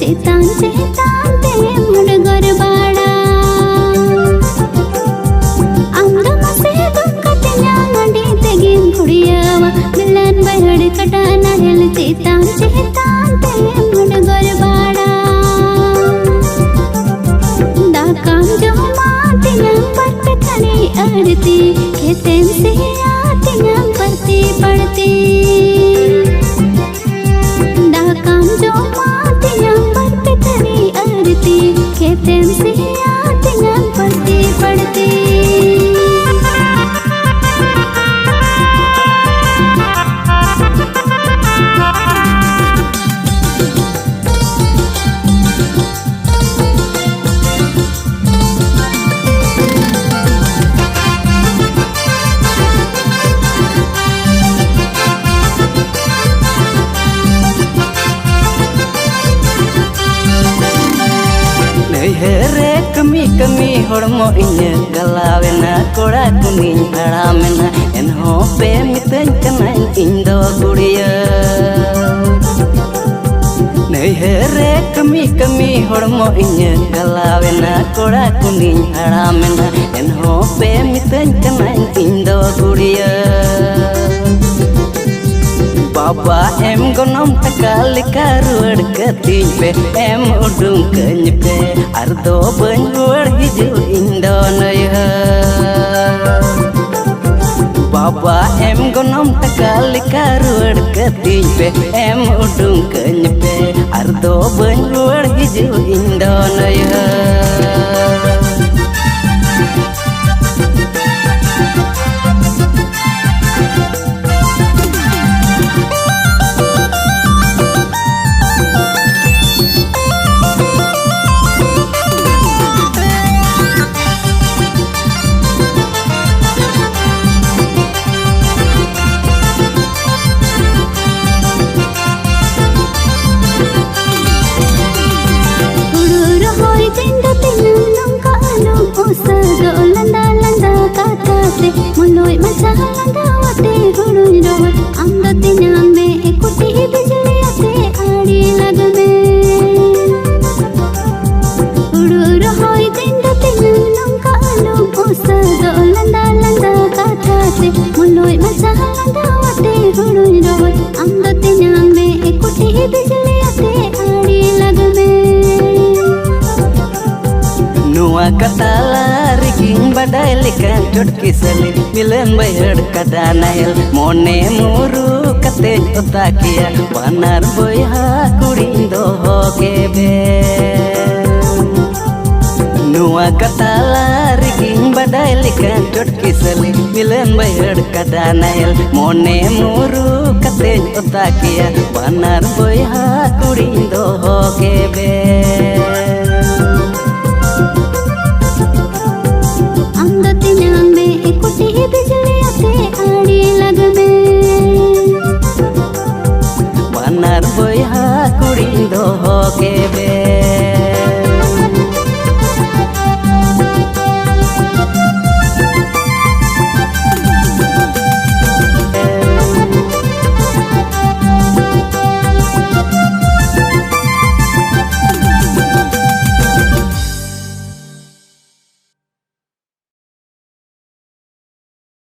चेतान चेतान ते मुड़गोर बाड़ा आमदा मसे दुखतिया मंडी तेगिन कुड़ियावा मिलन बहड़ कटा नहल चेतान चेतान ते मुड़गोर बाड़ा दाकाम जो मातिया पट खनी अड़ती खेतें से आतिया पड़ती पड़ती दाकाम जो मातिया पट खनी अड़ती खेतें से आतिया पड़ती पड़ती हेरे कमी कमी हड़मो इने गलावेना कोड़ा कुनी हड़ामेना एनहो पे मितन कना इन दो गुड़िया नहीं हेरे कमी कमी हड़मो इने गलावेना कोड़ा कुनी हड़ामेना एनहो पे मितन कना इन दो गुड़िया बाबा एम गोनम टका लिखा रुआड़ कतीं पे एम उडुं कኝ पे आर दो बन रुआड़ हिजु इन दो नया बाबा एम गोनम टका लिखा रुआड़ कतीं पे एम उडुं कኝ पे आर दो बन रुआड़ हिजु इन दो नया मुलोय मचा लंदा वते गुड़ुई रोड आमदा तिनाम में एकुटी बिजली आते आड़ी लग में उड़ुर होई दिन तिनाम कालो ओसा दो लंदा लंदा काताते मुलोय मचा लंदा वते गुड़ुई रोड आमदा तिनाम में एकुटी बिजली आते आड़ी लग में नुआ कताला badai likan chotki sali milen bayar kada nahel mone muru kate otakia panar boyha kurindo hokebe nuwa katala riking badai likan chotki sali milen bayar kada nahel mone muru kate otakia panar boyha kurindo hokebe